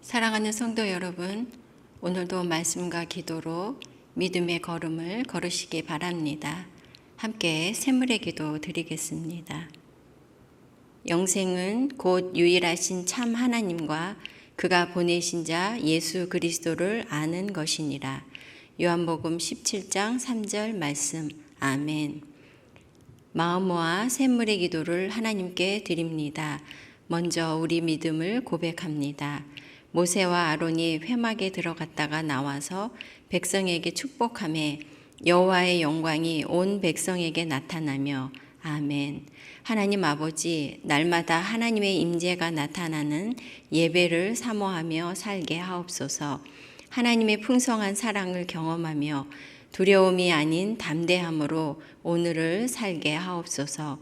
사랑하는 성도 여러분, 오늘도 말씀과 기도로 믿음의 걸음을 걸으시기 바랍니다. 함께 새물의 기도 드리겠습니다. 영생은 곧 유일하신 참 하나님과 그가 보내신 자 예수 그리스도를 아는 것이니라. 요한복음 17장 3절 말씀. 아멘. 마음 모아 새물의 기도를 하나님께 드립니다. 먼저 우리 믿음을 고백합니다. 모세와 아론이 회막에 들어갔다가 나와서 백성에게 축복하며 여호와의 영광이 온 백성에게 나타나며 아멘. 하나님 아버지, 날마다 하나님의 임재가 나타나는 예배를 사모하며 살게 하옵소서. 하나님의 풍성한 사랑을 경험하며 두려움이 아닌 담대함으로 오늘을 살게 하옵소서.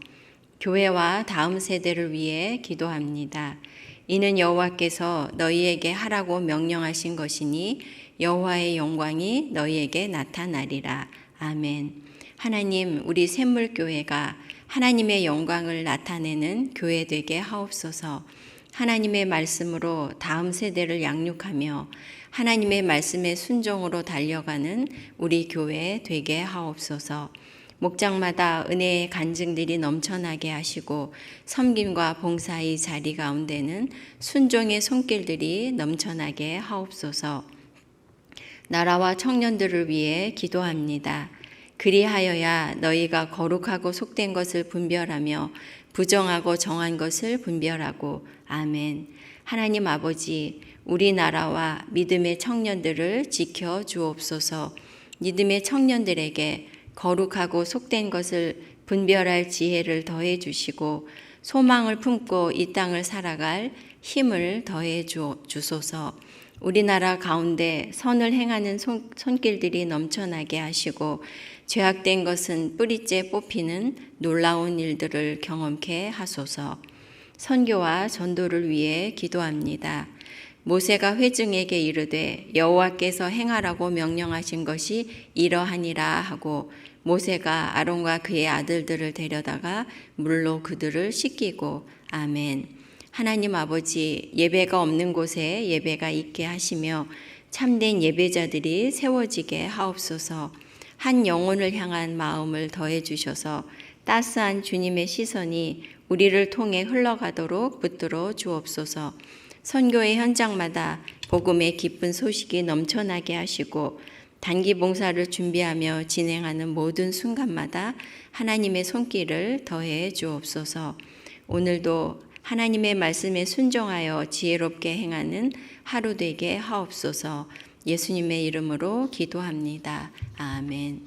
교회와 다음 세대를 위해 기도합니다. 이는 여호와께서 너희에게 하라고 명령하신 것이니 여호와의 영광이 너희에게 나타나리라. 아멘. 하나님, 우리 샘물교회가 하나님의 영광을 나타내는 교회 되게 하옵소서. 하나님의 말씀으로 다음 세대를 양육하며 하나님의 말씀의 순종으로 달려가는 우리 교회 되게 하옵소서. 목장마다 은혜의 간증들이 넘쳐나게 하시고 섬김과 봉사의 자리 가운데는 순종의 손길들이 넘쳐나게 하옵소서. 나라와 청년들을 위해 기도합니다. 그리하여야 너희가 거룩하고 속된 것을 분별하며 부정하고 정한 것을 분별하고 아멘. 하나님 아버지, 우리나라와 믿음의 청년들을 지켜 주옵소서. 믿음의 청년들에게 거룩하고 속된 것을 분별할 지혜를 더해 주시고 소망을 품고 이 땅을 살아갈 힘을 더해 주소서. 우리나라 가운데 선을 행하는 손길들이 넘쳐나게 하시고 죄악된 것은 뿌리째 뽑히는 놀라운 일들을 경험케 하소서. 선교와 전도를 위해 기도합니다. 모세가 회중에게 이르되 여호와께서 행하라고 명령하신 것이 이러하니라 하고 모세가 아론과 그의 아들들을 데려다가 물로 그들을 씻기고 아멘. 하나님 아버지, 예배가 없는 곳에 예배가 있게 하시며 참된 예배자들이 세워지게 하옵소서. 한 영혼을 향한 마음을 더해 주셔서 따스한 주님의 시선이 우리를 통해 흘러가도록 붙들어 주옵소서. 선교의 현장마다 복음의 기쁜 소식이 넘쳐나게 하시고 단기 봉사를 준비하며 진행하는 모든 순간마다 하나님의 손길을 더해 주옵소서. 오늘도 하나님의 말씀에 순종하여 지혜롭게 행하는 하루 되게 하옵소서. 예수님의 이름으로 기도합니다. 아멘.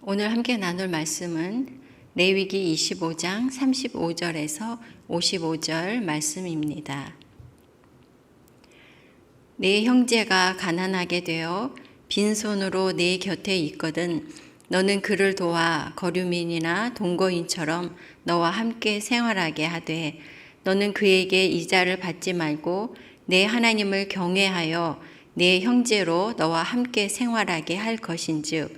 오늘 함께 나눌 말씀은 레위기 25장 35절에서 55절 말씀입니다. 내 형제가 가난하게 되어 빈손으로 내 곁에 있거든 너는 그를 도와 거류민이나 동거인처럼 너와 함께 생활하게 하되 너는 그에게 이자를 받지 말고 내 하나님을 경외하여 내 형제로 너와 함께 생활하게 할 것인즉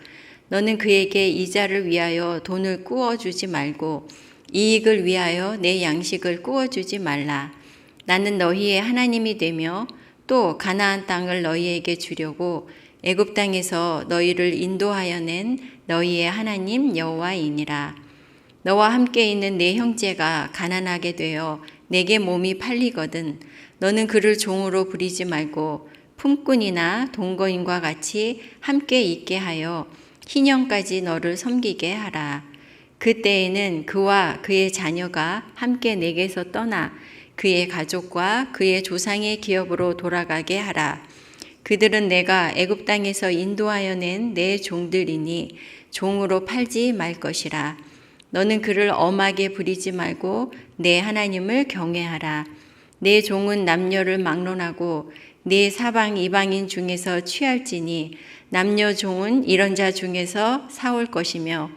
너는 그에게 이자를 위하여 돈을 꾸어주지 말고 이익을 위하여 내 양식을 꾸어주지 말라. 나는 너희의 하나님이 되며 또 가나안 땅을 너희에게 주려고 애굽 땅에서 너희를 인도하여 낸 너희의 하나님 여호와이니라. 너와 함께 있는 내 형제가 가난하게 되어 내게 몸이 팔리거든 너는 그를 종으로 부리지 말고 품꾼이나 동거인과 같이 함께 있게 하여 희년까지 너를 섬기게 하라. 그때에는 그와 그의 자녀가 함께 내게서 떠나 그의 가족과 그의 조상의 기업으로 돌아가게 하라. 그들은 내가 애굽 땅에서 인도하여 낸 내 종들이니 종으로 팔지 말 것이라. 너는 그를 엄하게 부리지 말고 내 하나님을 경외하라. 내 종은 남녀를 막론하고 내 사방 이방인 중에서 취할지니 남녀 종은 이런 자 중에서 사올 것이며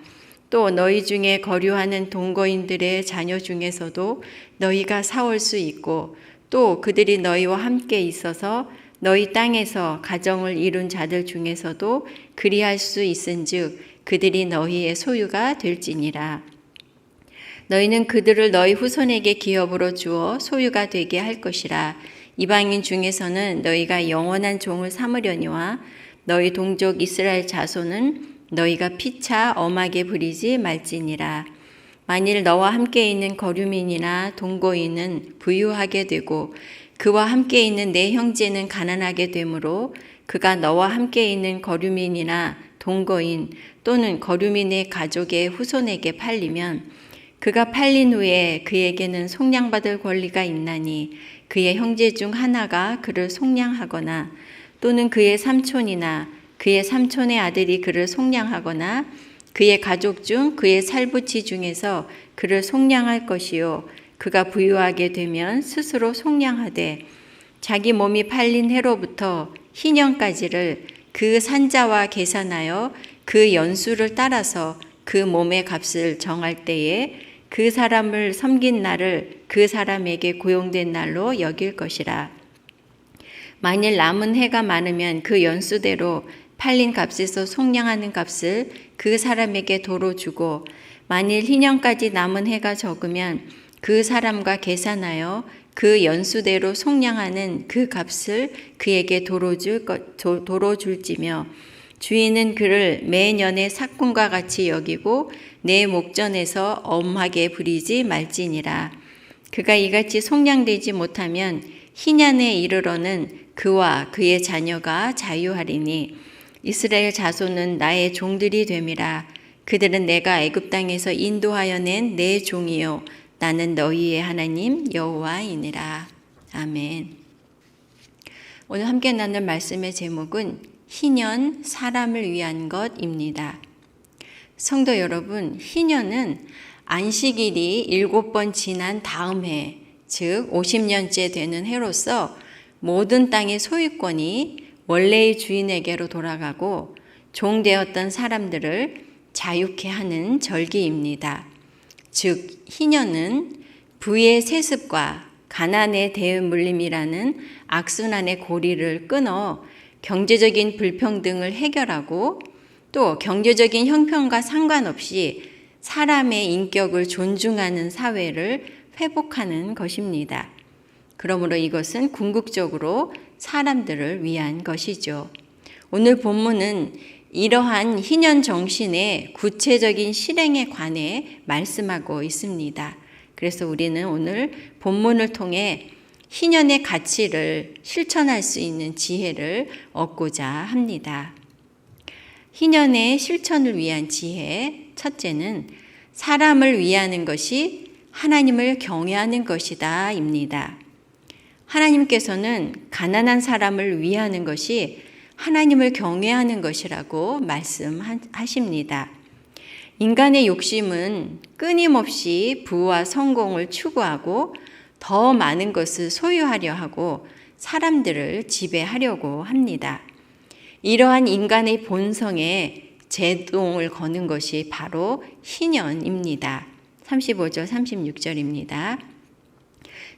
또 너희 중에 거류하는 동거인들의 자녀 중에서도 너희가 사올 수 있고 또 그들이 너희와 함께 있어서 너희 땅에서 가정을 이룬 자들 중에서도 그리할 수 있은즉 그들이 너희의 소유가 될지니라. 너희는 그들을 너희 후손에게 기업으로 주어 소유가 되게 할 것이라. 이방인 중에서는 너희가 영원한 종을 삼으려니와 너희 동족 이스라엘 자손은 너희가 피차 엄하게 부리지 말지니라. 만일 너와 함께 있는 거류민이나 동거인은 부유하게 되고 그와 함께 있는 내 형제는 가난하게 되므로 그가 너와 함께 있는 거류민이나 동거인 또는 거류민의 가족의 후손에게 팔리면 그가 팔린 후에 그에게는 속량받을 권리가 있나니 그의 형제 중 하나가 그를 속량하거나 또는 그의 삼촌이나 그의 삼촌의 아들이 그를 속량하거나 그의 가족 중 그의 살부치 중에서 그를 속량할 것이요 그가 부유하게 되면 스스로 속량하되 자기 몸이 팔린 해로부터 희년까지를 그 산자와 계산하여 그 연수를 따라서 그 몸의 값을 정할 때에 그 사람을 섬긴 날을 그 사람에게 고용된 날로 여길 것이라. 만일 남은 해가 많으면 그 연수대로 팔린 값에서 속량하는 값을 그 사람에게 도로 주고 만일 희년까지 남은 해가 적으면 그 사람과 계산하여 그 연수대로 속량하는 그 값을 그에게 도로 줄지며 주인은 그를 매년의 삭군과 같이 여기고 내 목전에서 엄하게 부리지 말지니라. 그가 이같이 속량되지 못하면 희년에 이르러는 그와 그의 자녀가 자유하리니 이스라엘 자손은 나의 종들이 됨이라. 그들은 내가 애굽 땅에서 인도하여 낸 내 종이요 나는 너희의 하나님 여호와이니라. 아멘. 오늘 함께 나눌 말씀의 제목은 희년 사람을 위한 것입니다. 성도 여러분, 희년은 안식일이 7번 지난 다음 해, 즉 50년째 되는 해로서 모든 땅의 소유권이 원래의 주인에게로 돌아가고 종되었던 사람들을 자유케 하는 절기입니다. 즉 희년은 부의 세습과 가난의 대물림이라는 악순환의 고리를 끊어 경제적인 불평등을 해결하고 또 경제적인 형편과 상관없이 사람의 인격을 존중하는 사회를 회복하는 것입니다. 그러므로 이것은 궁극적으로 사람들을 위한 것이죠. 오늘 본문은 이러한 희년 정신의 구체적인 실행에 관해 말씀하고 있습니다. 그래서 우리는 오늘 본문을 통해 희년의 가치를 실천할 수 있는 지혜를 얻고자 합니다. 희년의 실천을 위한 지혜, 첫째는 사람을 위하는 것이 하나님을 경외하는 것이다 입니다. 하나님께서는 가난한 사람을 위하는 것이 하나님을 경외하는 것이라고 말씀하십니다. 인간의 욕심은 끊임없이 부와 성공을 추구하고 더 많은 것을 소유하려 하고 사람들을 지배하려고 합니다. 이러한 인간의 본성에 제동을 거는 것이 바로 희년입니다. 35절 36절입니다.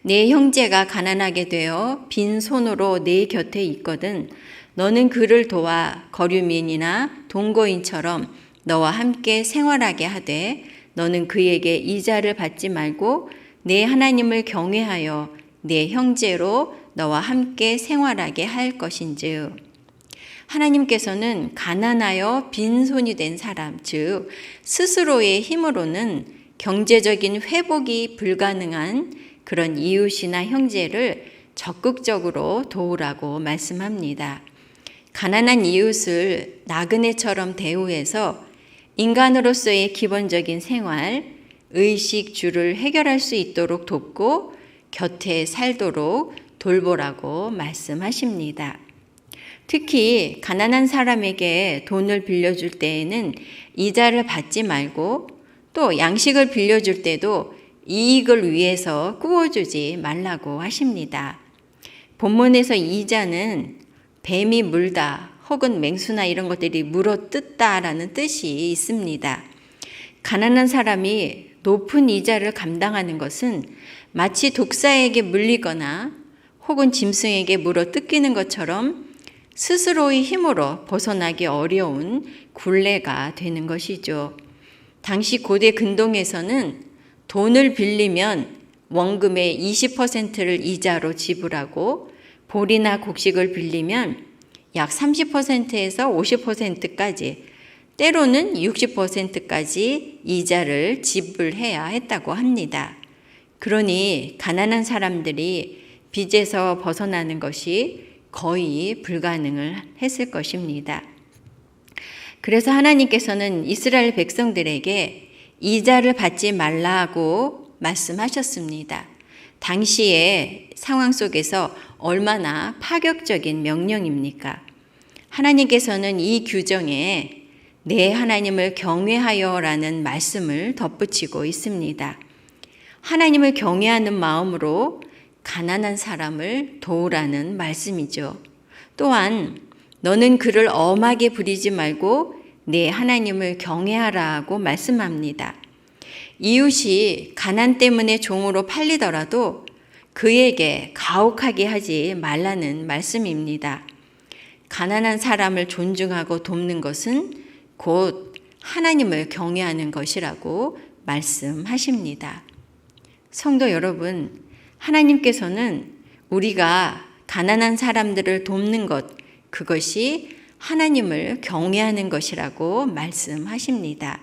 내 형제가 가난하게 되어 빈손으로 내 곁에 있거든 너는 그를 도와 거류민이나 동거인처럼 너와 함께 생활하게 하되 너는 그에게 이자를 받지 말고 내 하나님을 경외하여 내 형제로 너와 함께 생활하게 할 것인즉 하나님께서는 가난하여 빈손이 된 사람, 즉 스스로의 힘으로는 경제적인 회복이 불가능한 그런 이웃이나 형제를 적극적으로 도우라고 말씀합니다. 가난한 이웃을 나그네처럼 대우해서 인간으로서의 기본적인 생활, 의식주를 해결할 수 있도록 돕고 곁에 살도록 돌보라고 말씀하십니다. 특히 가난한 사람에게 돈을 빌려줄 때에는 이자를 받지 말고 또 양식을 빌려줄 때도 이익을 위해서 꾸어주지 말라고 하십니다. 본문에서 이자는 뱀이 물다 혹은 맹수나 이런 것들이 물어뜯다라는 뜻이 있습니다. 가난한 사람이 높은 이자를 감당하는 것은 마치 독사에게 물리거나 혹은 짐승에게 물어뜯기는 것처럼 스스로의 힘으로 벗어나기 어려운 굴레가 되는 것이죠. 당시 고대 근동에서는 돈을 빌리면 원금의 20%를 이자로 지불하고 볼이나 곡식을 빌리면 약 30%에서 50%까지, 때로는 60%까지 이자를 지불해야 했다고 합니다. 그러니 가난한 사람들이 빚에서 벗어나는 것이 거의 불가능을 했을 것입니다. 그래서 하나님께서는 이스라엘 백성들에게 이자를 받지 말라고 말씀하셨습니다. 당시의 상황 속에서 얼마나 파격적인 명령입니까? 하나님께서는 이 규정에 내 하나님을 경외하여라는 말씀을 덧붙이고 있습니다. 하나님을 경외하는 마음으로 가난한 사람을 도우라는 말씀이죠. 또한 너는 그를 엄하게 부리지 말고 내 하나님을 경외하라고 말씀합니다. 이웃이 가난 때문에 종으로 팔리더라도 그에게 가혹하게 하지 말라는 말씀입니다. 가난한 사람을 존중하고 돕는 것은 곧 하나님을 경외하는 것이라고 말씀하십니다. 성도 여러분, 하나님께서는 우리가 가난한 사람들을 돕는 것, 그것이 하나님을 경외하는 것이라고 말씀하십니다.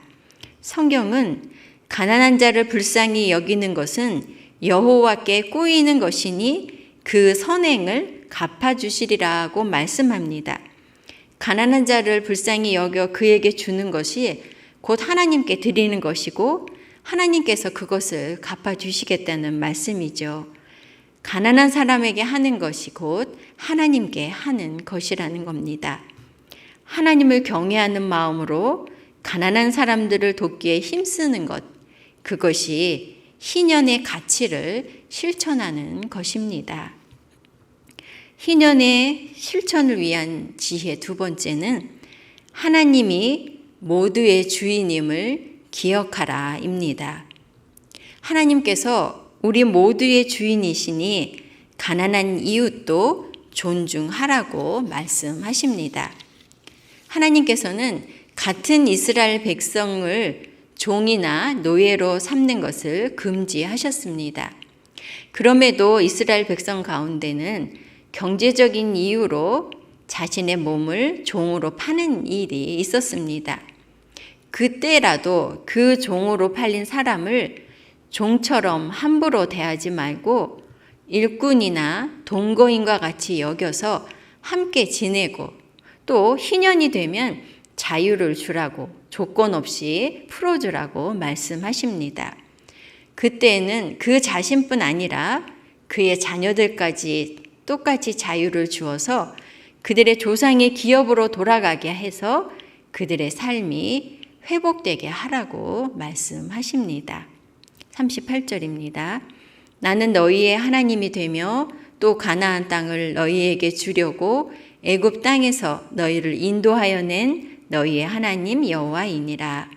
성경은 가난한 자를 불쌍히 여기는 것은 여호와께 꼬이는 것이니 그 선행을 갚아주시리라고 말씀합니다. 가난한 자를 불쌍히 여겨 그에게 주는 것이 곧 하나님께 드리는 것이고 하나님께서 그것을 갚아주시겠다는 말씀이죠. 가난한 사람에게 하는 것이 곧 하나님께 하는 것이라는 겁니다. 하나님을 경외하는 마음으로 가난한 사람들을 돕기에 힘쓰는 것, 그것이 희년의 가치를 실천하는 것입니다. 희년의 실천을 위한 지혜 두 번째는 하나님이 모두의 주인임을 기억하라입니다. 하나님께서 우리 모두의 주인이시니 가난한 이웃도 존중하라고 말씀하십니다. 하나님께서는 같은 이스라엘 백성을 종이나 노예로 삼는 것을 금지하셨습니다. 그럼에도 이스라엘 백성 가운데는 경제적인 이유로 자신의 몸을 종으로 파는 일이 있었습니다. 그때라도 그 종으로 팔린 사람을 종처럼 함부로 대하지 말고 일꾼이나 동거인과 같이 여겨서 함께 지내고 또 희년이 되면 자유를 주라고 조건 없이 풀어주라고 말씀하십니다. 그때는 그 자신뿐 아니라 그의 자녀들까지 똑같이 자유를 주어서 그들의 조상의 기업으로 돌아가게 해서 그들의 삶이 회복되게 하라고 말씀하십니다. 38절입니다. 나는 너희의 하나님이 되며 또 가나안 땅을 너희에게 주려고 애굽 땅에서 너희를 인도하여 낸 너희의 하나님 여호와이니라.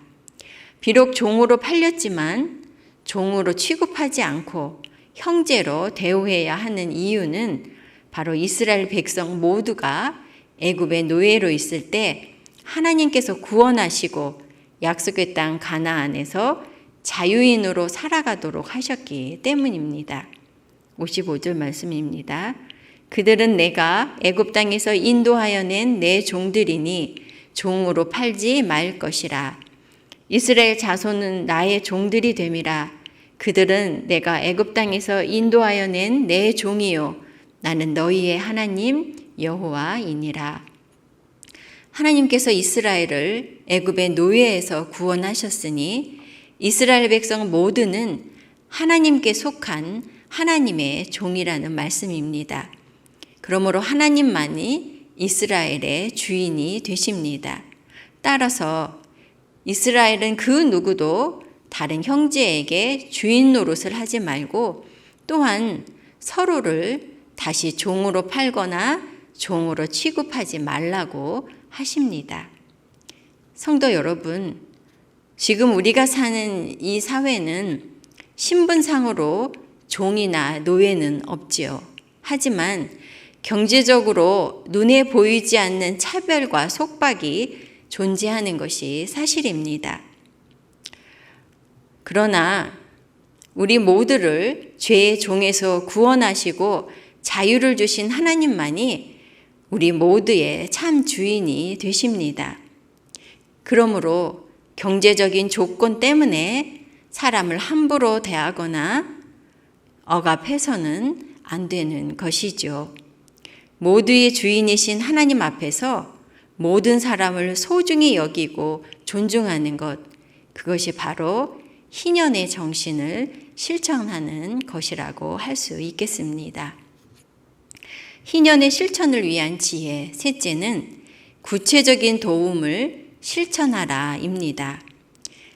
비록 종으로 팔렸지만 종으로 취급하지 않고 형제로 대우해야 하는 이유는 바로 이스라엘 백성 모두가 애굽의 노예로 있을 때 하나님께서 구원하시고 약속의 땅 가나안에서 자유인으로 살아가도록 하셨기 때문입니다. 55절 말씀입니다. 그들은 내가 애굽 땅에서 인도하여 낸 내 종들이니 종으로 팔지 말 것이라. 이스라엘 자손은 나의 종들이 됨이라. 그들은 내가 애굽 땅에서 인도하여 낸 내 종이요 나는 너희의 하나님 여호와이니라. 하나님께서 이스라엘을 애굽의 노예에서 구원하셨으니 이스라엘 백성 모두는 하나님께 속한 하나님의 종이라는 말씀입니다. 그러므로 하나님만이 이스라엘의 주인이 되십니다. 따라서 이스라엘은 그 누구도 다른 형제에게 주인 노릇을 하지 말고 또한 서로를 다시 종으로 팔거나 종으로 취급하지 말라고 하십니다. 성도 여러분, 지금 우리가 사는 이 사회는 신분상으로 종이나 노예는 없지요. 하지만 경제적으로 눈에 보이지 않는 차별과 속박이 존재하는 것이 사실입니다. 그러나 우리 모두를 죄의 종에서 구원하시고 자유를 주신 하나님만이 우리 모두의 참 주인이 되십니다. 그러므로 경제적인 조건 때문에 사람을 함부로 대하거나 억압해서는 안 되는 것이죠. 모두의 주인이신 하나님 앞에서 모든 사람을 소중히 여기고 존중하는 것, 그것이 바로 희년의 정신을 실천하는 것이라고 할 수 있겠습니다. 희년의 실천을 위한 지혜, 셋째는 구체적인 도움을 실천하라입니다.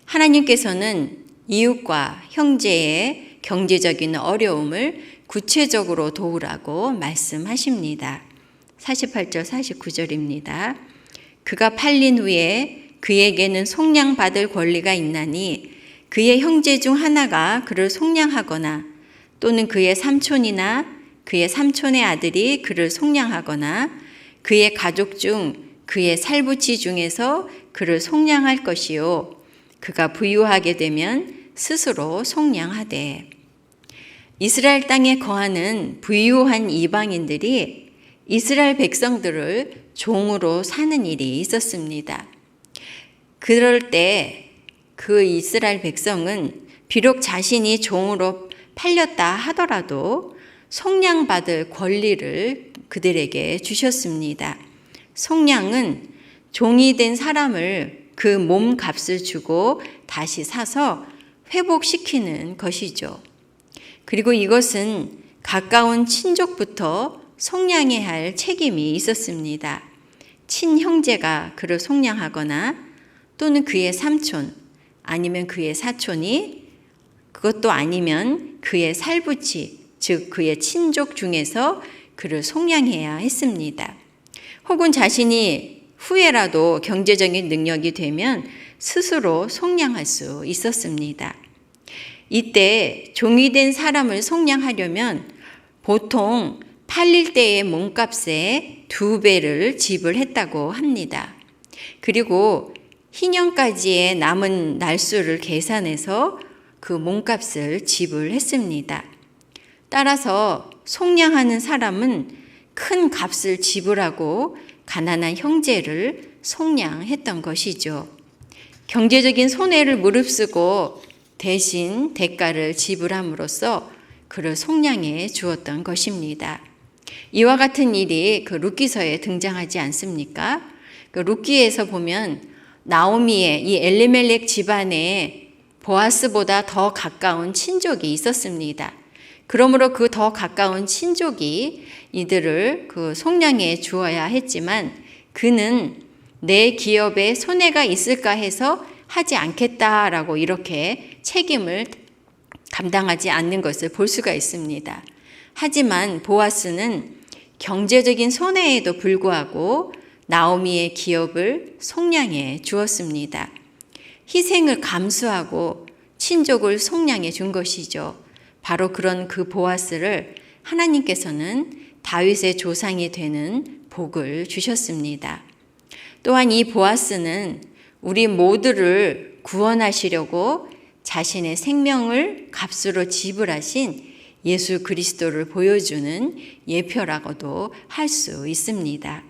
하나님께서는 이웃과 형제의 경제적인 어려움을 구체적으로 도우라고 말씀하십니다. 48절 49절입니다. 그가 팔린 후에 그에게는 속량받을 권리가 있나니 그의 형제 중 하나가 그를 속량하거나 또는 그의 삼촌이나 그의 삼촌의 아들이 그를 속량하거나 그의 가족 중 그의 살부치 중에서 그를 속량할 것이요. 그가 부유하게 되면 스스로 속량하되. 이스라엘 땅에 거하는 부유한 이방인들이 이스라엘 백성들을 종으로 사는 일이 있었습니다. 그럴 때 그 이스라엘 백성은 비록 자신이 종으로 팔렸다 하더라도 속량받을 권리를 그들에게 주셨습니다. 속량은 종이 된 사람을 그 몸값을 주고 다시 사서 회복시키는 것이죠. 그리고 이것은 가까운 친족부터 속량해야 할 책임이 있었습니다. 친형제가 그를 속량하거나 또는 그의 삼촌 아니면 그의 사촌이 그것도 아니면 그의 살부치 즉 그의 친족 중에서 그를 속량해야 했습니다. 혹은 자신이 후에라도 경제적인 능력이 되면 스스로 속량할 수 있었습니다. 이때 종이 된 사람을 속량하려면 보통 팔릴 때의 몸값의 2배를 지불했다고 합니다. 그리고 희년까지의 남은 날수를 계산해서 그 몸값을 지불했습니다. 따라서 속량하는 사람은 큰 값을 지불하고 가난한 형제를 속량했던 것이죠. 경제적인 손해를 무릅쓰고 대신 대가를 지불함으로써 그를 속량해 주었던 것입니다. 이와 같은 일이 그 룻기서에 등장하지 않습니까? 그 룻기에서 보면 나오미의 이 엘리멜렉 집안에 보아스보다 더 가까운 친족이 있었습니다. 그러므로 그 더 가까운 친족이 이들을 그 속량해 주어야 했지만 그는 내 기업에 손해가 있을까 해서 하지 않겠다라고 이렇게 책임을 감당하지 않는 것을 볼 수가 있습니다. 하지만 보아스는 경제적인 손해에도 불구하고 나오미의 기업을 속량해 주었습니다. 희생을 감수하고 친족을 속량해 준 것이죠. 바로 그런 그 보아스를 하나님께서는 다윗의 조상이 되는 복을 주셨습니다. 또한 이 보아스는 우리 모두를 구원하시려고 자신의 생명을 값으로 지불하신 예수 그리스도를 보여주는 예표라고도 할 수 있습니다.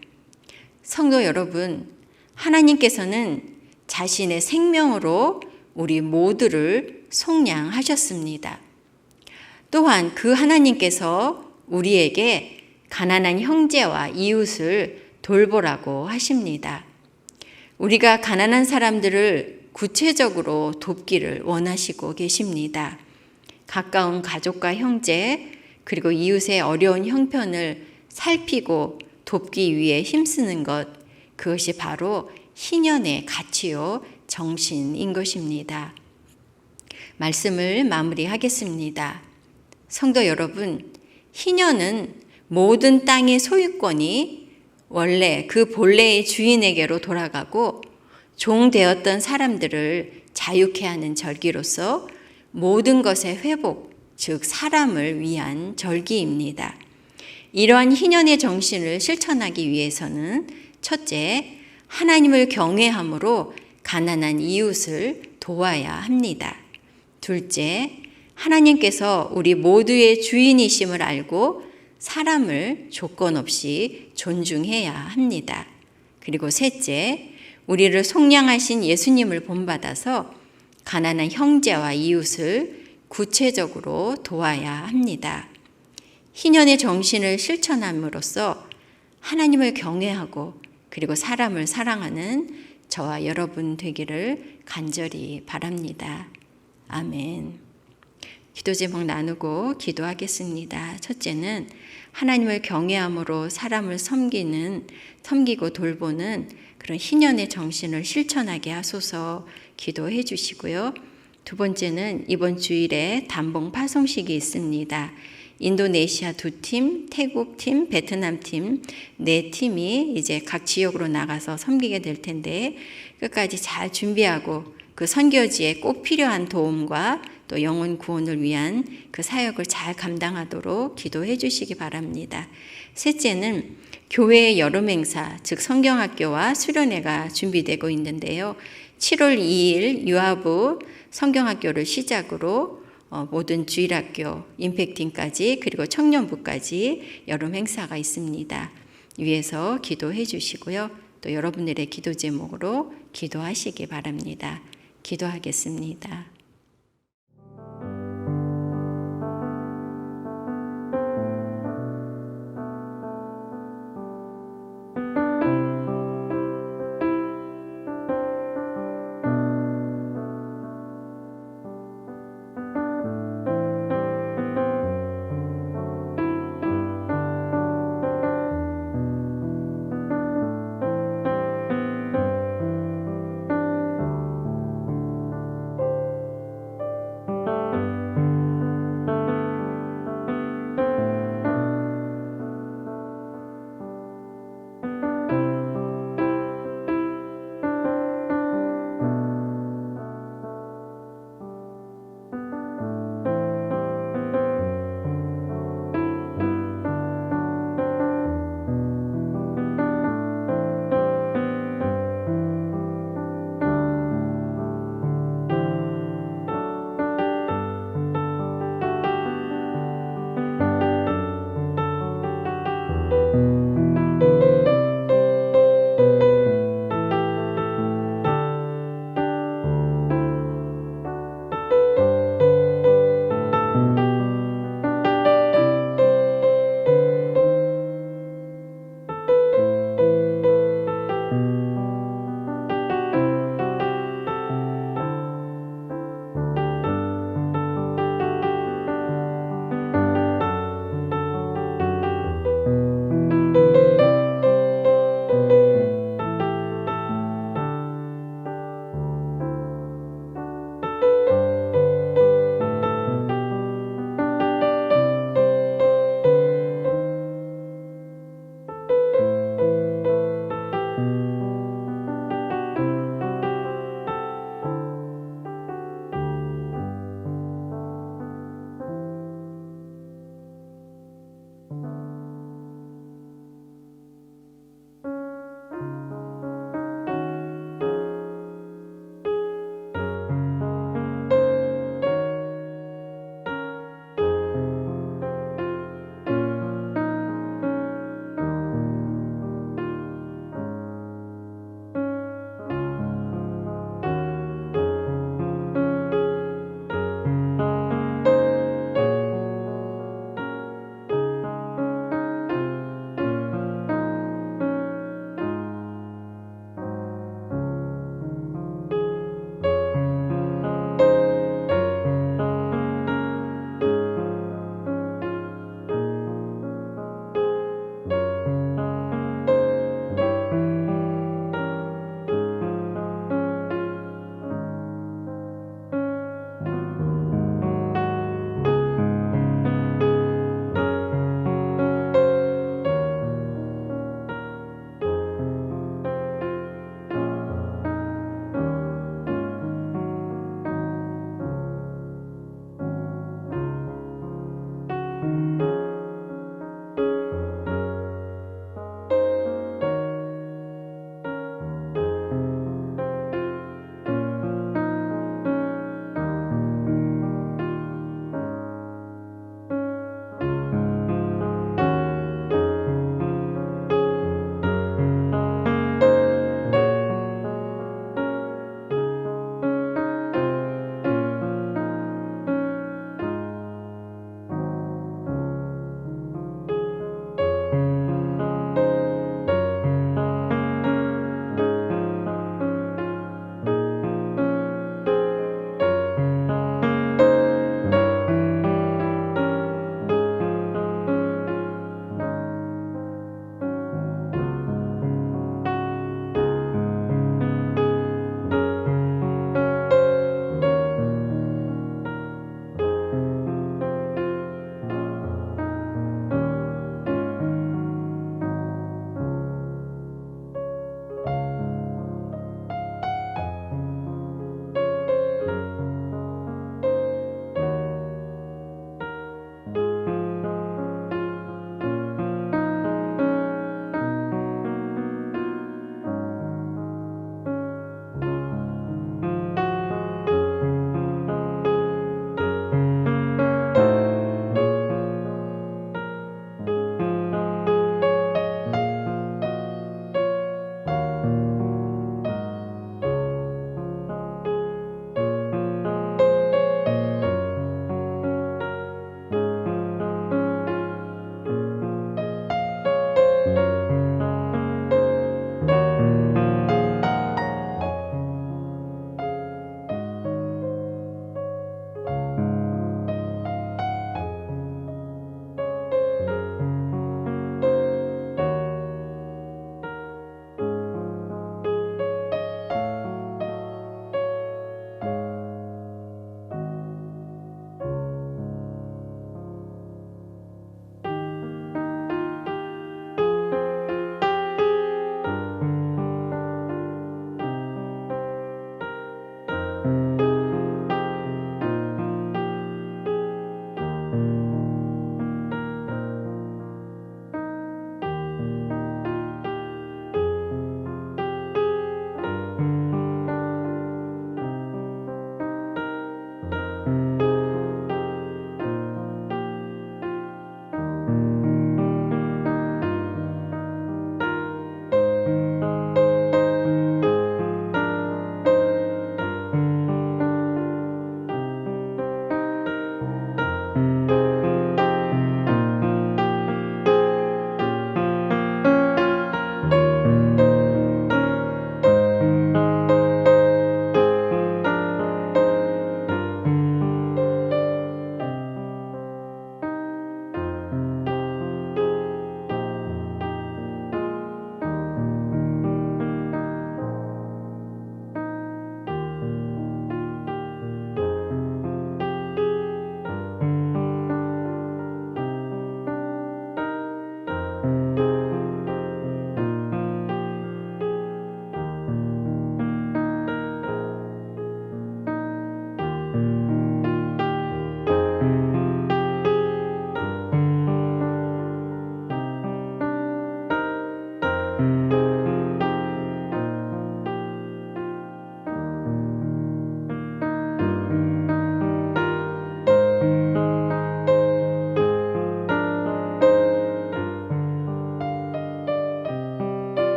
성도 여러분, 하나님께서는 자신의 생명으로 우리 모두를 속량하셨습니다. 또한 그 하나님께서 우리에게 가난한 형제와 이웃을 돌보라고 하십니다. 우리가 가난한 사람들을 구체적으로 돕기를 원하시고 계십니다. 가까운 가족과 형제 그리고 이웃의 어려운 형편을 살피고 돕기 위해 힘쓰는 것, 그것이 바로 희년의 가치요 정신인 것입니다. 말씀을 마무리하겠습니다. 성도 여러분, 희년은 모든 땅의 소유권이 원래 그 본래의 주인에게로 돌아가고 종 되었던 사람들을 자유케 하는 절기로서 모든 것의 회복, 즉 사람을 위한 절기입니다. 이러한 희년의 정신을 실천하기 위해서는 첫째, 하나님을 경외함으로 가난한 이웃을 도와야 합니다. 둘째, 하나님께서 우리 모두의 주인이심을 알고 사람을 조건 없이 존중해야 합니다. 그리고 셋째, 우리를 속량하신 예수님을 본받아서 가난한 형제와 이웃을 구체적으로 도와야 합니다. 희년의 정신을 실천함으로써 하나님을 경외하고 그리고 사람을 사랑하는 저와 여러분 되기를 간절히 바랍니다. 아멘. 기도 제목 나누고 기도하겠습니다. 첫째는 하나님을 경외함으로 사람을 섬기고 돌보는 그런 희년의 정신을 실천하게 하소서 기도해 주시고요. 두 번째는 이번 주일에 단봉 파송식이 있습니다. 인도네시아 2팀, 태국 팀, 베트남 팀, 4팀이 이제 각 지역으로 나가서 섬기게 될 텐데 끝까지 잘 준비하고 그 선교지에 꼭 필요한 도움과 또 영혼 구원을 위한 그 사역을 잘 감당하도록 기도해 주시기 바랍니다. 셋째는 교회의 여름 행사, 즉 성경학교와 수련회가 준비되고 있는데요. 7월 2일 유아부 성경학교를 시작으로 모든 주일학교, 임팩팅까지 그리고 청년부까지 여름 행사가 있습니다. 위에서 기도해 주시고요. 또 여러분들의 기도 제목으로 기도하시기 바랍니다. 기도하겠습니다.